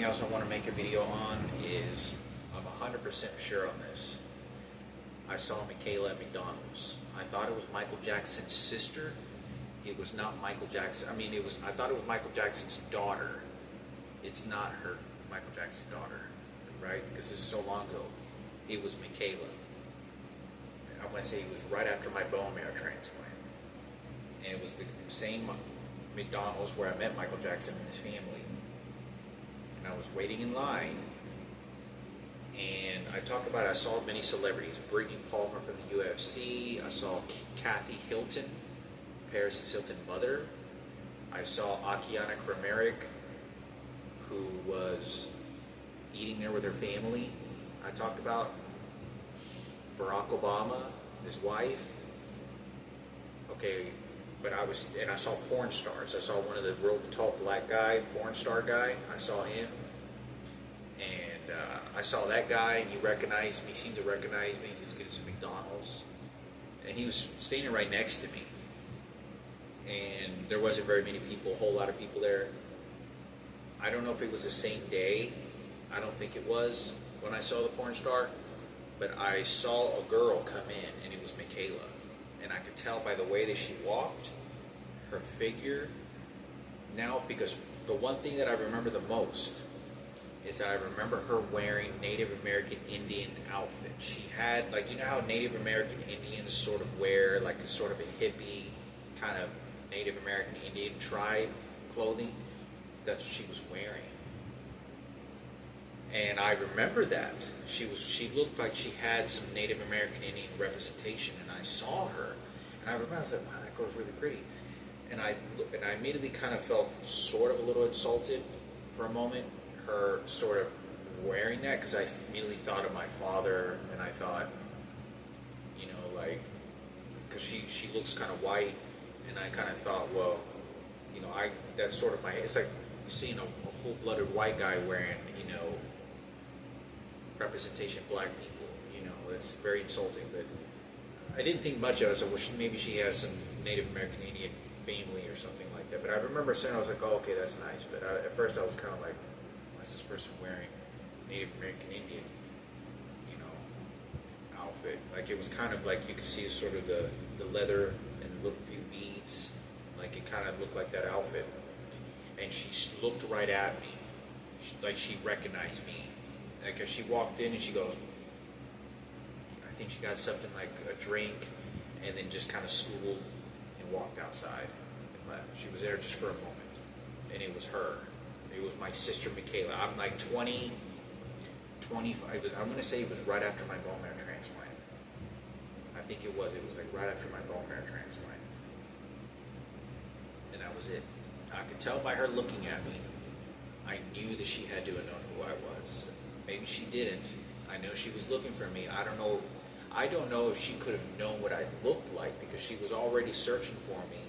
else I want to make a video on is, I'm 100% sure on this. I saw Mikayla at McDonald's. I thought it was Michael Jackson's sister. It was not Michael Jackson. I thought it was Michael Jackson's daughter. It's not her, Michael Jackson's daughter, right? Because this is so long ago. It was Mikayla. I want to say it was right after my bone marrow transplant. And it was the same McDonald's where I met Michael Jackson and his family. And I was waiting in line, and I talked about, I saw many celebrities. Brittany Palmer from the UFC. I saw Kathy Hilton, Paris Hilton's mother. I saw Akiana Kramaric, who was eating there with her family. I talked about Barack Obama, his wife. Okay, but I saw porn stars. I saw one of the real tall black guy, porn star guy. I saw him. And I saw that guy, and he recognized me, seemed to recognize me. He was getting some McDonald's. And he was standing right next to me. And there wasn't very many people, a whole lot of people there. I don't know if it was the same day. I don't think it was when I saw the porn star. But I saw a girl come in, and it was Mikayla. And I could tell by the way that she walked, her figure. Now, because the one thing that I remember the most is that I remember her wearing Native American Indian outfit. She had, like, you know how Native American Indians sort of wear, like, a sort of a hippie kind of Native American Indian tribe clothing? That's what she was wearing. And I remember that. She looked like she had some Native American Indian representation, and I saw her. And I remember, I was like, wow, that girl's really pretty. And I immediately kind of felt sort of a little insulted for a moment, her sort of wearing that, because I immediately thought of my father, and I thought, you know, like, because she looks kind of white, and I kind of thought, well, you know, that's sort of it's like seeing a full-blooded white guy wearing, you know, representation of black people, you know, it's very insulting. But I didn't think much of it. So maybe she has some Native American Indian family or something like that. But I remember saying, I was like, oh, okay, that's nice. But at first I was kind of like, why is this person wearing Native American Indian, you know, outfit? Like, it was kind of like, you could see sort of the leather and a little few beads. Like, it kind of looked like that outfit. And she looked right at me, like she recognized me. Like, as she walked in, and she goes, I think she got something like a drink, and then just kind of scootled and walked outside and left. She was there just for a moment, and it was her. It was my sister Mikayla. I'm like 25. I'm going to say it was right after my bone marrow transplant. I think it was. It was like right after my bone marrow transplant. And that was it. I could tell by her looking at me, I knew that she had to have known who I was. Maybe she didn't. I know she was looking for me. I don't know. I don't know if she could have known what I looked like, because she was already searching for me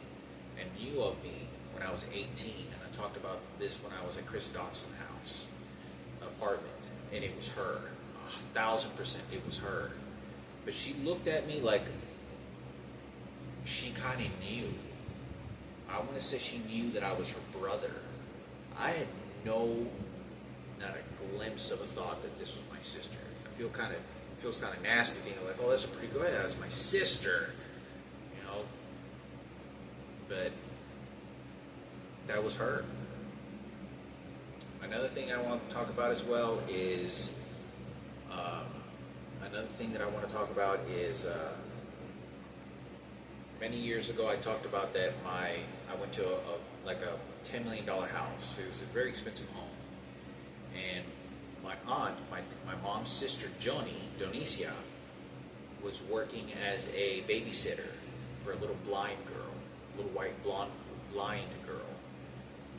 and knew of me when I was 18. And I talked about this when I was at Chris Dotson's house apartment, and it was her. 1,000% it was her. But she looked at me like she kind of knew. I want to say she knew that I was her brother. I had not a glimpse of a thought that this was my sister. Feels kind of nasty thinking like, oh, that's a pretty good. That's my sister, you know. But that was her. Another thing I want to talk about as well is many years ago I talked about that I went to a $10 million house. It was a very expensive home. And my aunt, my mom's sister, Donicia, was working as a babysitter for a little blind girl, a little white blonde blind girl.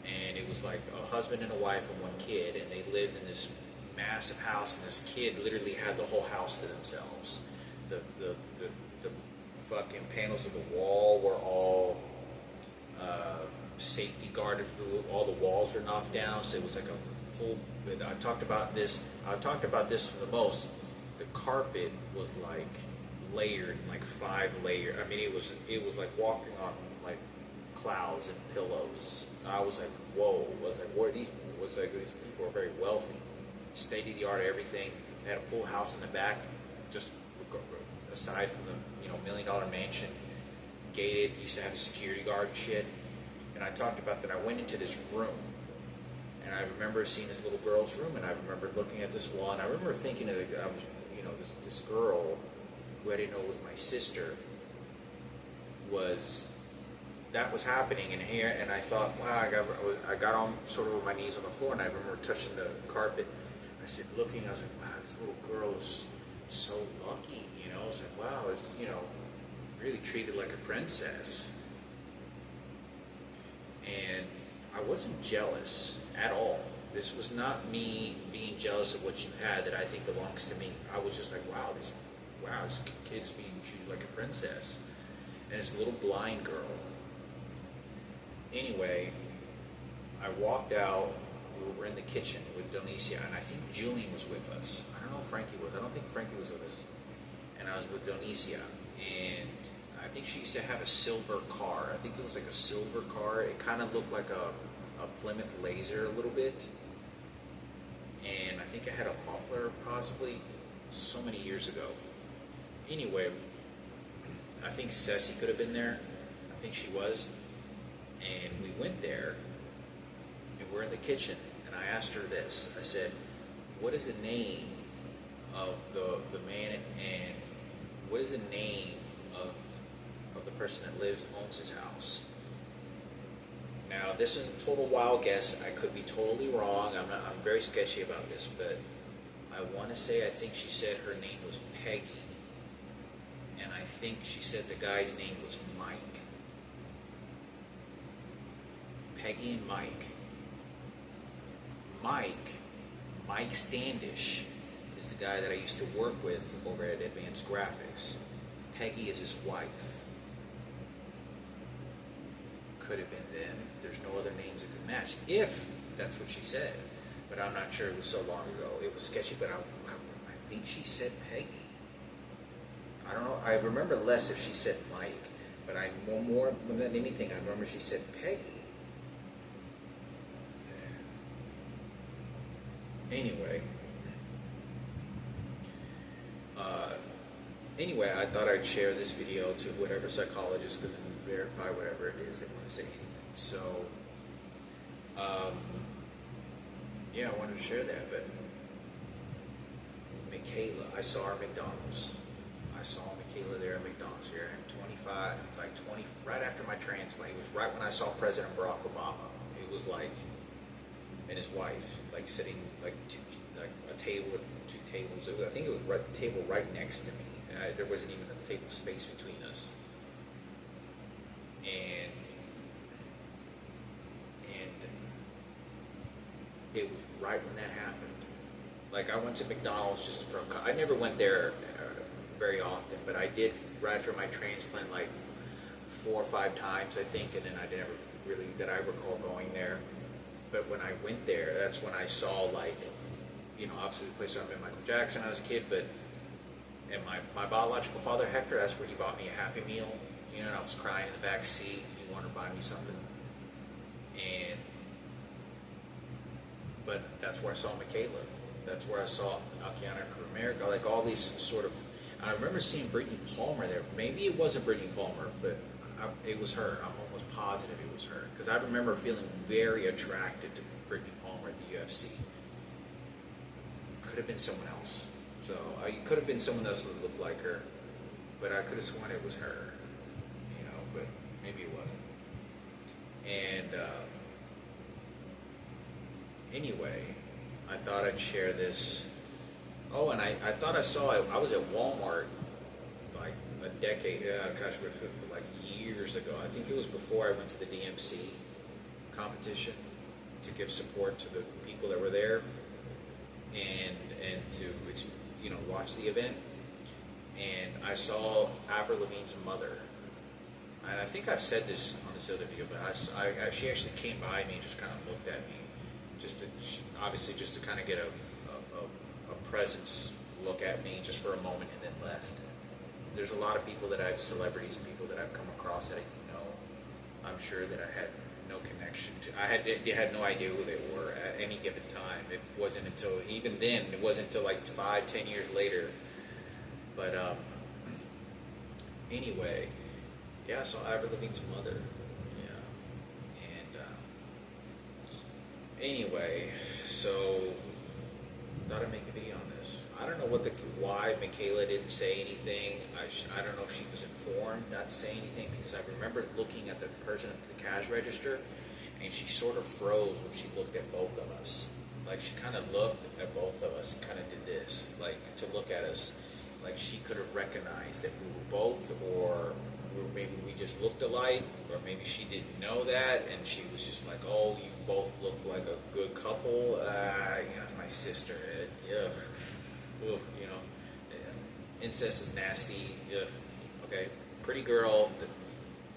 And it was like a husband and a wife and one kid, and they lived in this massive house, and this kid literally had the whole house to themselves. The fucking panels of the wall were all safety guarded. All the walls were knocked down, so it was like a full. I talked about this the most. The carpet was like layered, like 5 layers. I mean, it was like walking on like clouds and pillows. I was like, whoa. I was like, was like these people were very wealthy, state of the art everything. They had a pool house in the back, just aside from the $1 million mansion, gated. Used to have a security guard and shit. And I talked about that. I went into this room, and I remember seeing this little girl's room, and I remember looking at this wall, and I remember thinking of this girl who I didn't know was my sister was happening in here, and I thought, wow, I got on sort of with my knees on the floor, and I remember touching the carpet. I said, looking, I was like, wow, this little girl is so lucky, I was like, wow, it's, really treated like a princess. And I wasn't jealous at all. This was not me being jealous of what you had that I think belongs to me. I was just like, wow, this kid is being treated like a princess. And it's a little blind girl. Anyway, I walked out. We were in the kitchen with Donicia, and I think Julian was with us. I don't know if Frankie was. I don't think Frankie was with us. And I was with Donicia, and I think she used to have a silver car. I think it was like a silver car. It kind of looked like a Plymouth Laser a little bit. And I think I had a muffler, possibly, so many years ago. Anyway, I think Ceci could have been there. I think she was. And we went there, and we're in the kitchen, and I asked her this. I said, what is the name of the man, and what is the name of the person that owns his house? Now, this is a total wild guess. I could be totally wrong. I'm very sketchy about this, but I want to say, I think she said her name was Peggy, and I think she said the guy's name was Mike. Peggy and Mike. Mike Standish is the guy that I used to work with over at Advanced Graphics. Peggy is his wife. Could have been them. There's no other names that could match, if that's what she said. But I'm not sure. It was so long ago. It was sketchy, but I think she said Peggy. I don't know. I remember less if she said Mike, but more than anything, I remember she said Peggy. Anyway, I thought I'd share this video to whatever psychologist could verify whatever it is they want to say anything. So, yeah, I wanted to share that. But Mikayla, I saw her at McDonald's. I saw Mikayla there at McDonald's here. I'm 25, like 20, right after my transplant. It was right when I saw President Barack Obama. It was like, and his wife, like sitting like a table with two tables. I think it was the table right next to me. There wasn't even a table space between us. And it was right when that happened. Like, I went to McDonald's just for I never went there very often, but I did right after my transplant like 4 or 5 times, I think, and then I never really, that I recall going there. But when I went there, that's when I saw, like, obviously the place I met Michael Jackson when I was a kid, and my biological father, Hector, that's where he bought me a Happy Meal, and I was crying in the back seat, he wanted to buy me something, but that's where I saw Mikayla, that's where I saw Akiana America, like all these sort of, I remember seeing Brittany Palmer there. Maybe it wasn't Brittany Palmer, but it was her. I'm almost positive it was her, because I remember feeling very attracted to Brittany Palmer at the UFC. Could have been someone else. So it could have been someone else that looked like her, but I could have sworn it was her, but maybe it wasn't. And anyway, I thought I'd share this. Oh, and I thought I saw it. I was at Walmart like a decade, like years ago. I think it was before I went to the DMC competition to give support to the people that were there and to watch the event. And I saw Avril Lavigne's mother. And I think I've said this on this other video, but she actually came by me and just kind of looked at me, obviously just to kind of get a presence look at me just for a moment, and then left. There's a lot of people celebrities and people that I've come across that I didn't know. I'm sure that I had no connection to. I had no idea who they were at any given time. It wasn't until even then. It wasn't until like 5, 10 years later. But anyway, yeah. I saw Ivor Levine's mother. Yeah, and anyway, so thought I'd make a video on this. I don't know why Mikayla didn't say anything. I don't know if she was informed not to say anything, because I remember looking at the person at the cash register, and she sort of froze when she looked at both of us. Like, she kind of looked at both of us and kind of did this, like, to look at us, like she could have recognized that we were both, or maybe we just looked alike, or maybe she didn't know that, and she was just like, "Oh, you both look like a good couple." My sister, yeah, you know, incest is nasty. Okay, pretty girl,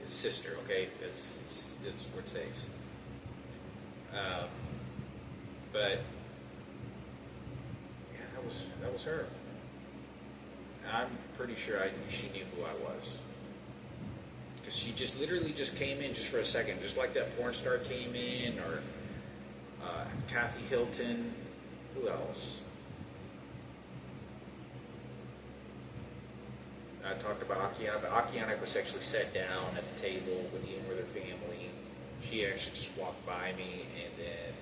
sister. Okay, it's where it stays. But yeah, that was her. I'm pretty sure she knew who I was. Because she just literally just came in just for a second, just like that porn star came in, or Kathy Hilton. Who else? I talked about Akiana, but Akiana was actually sat down at the table with her family. She actually just walked by me, and then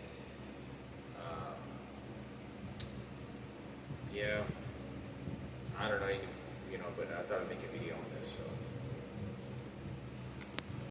yeah.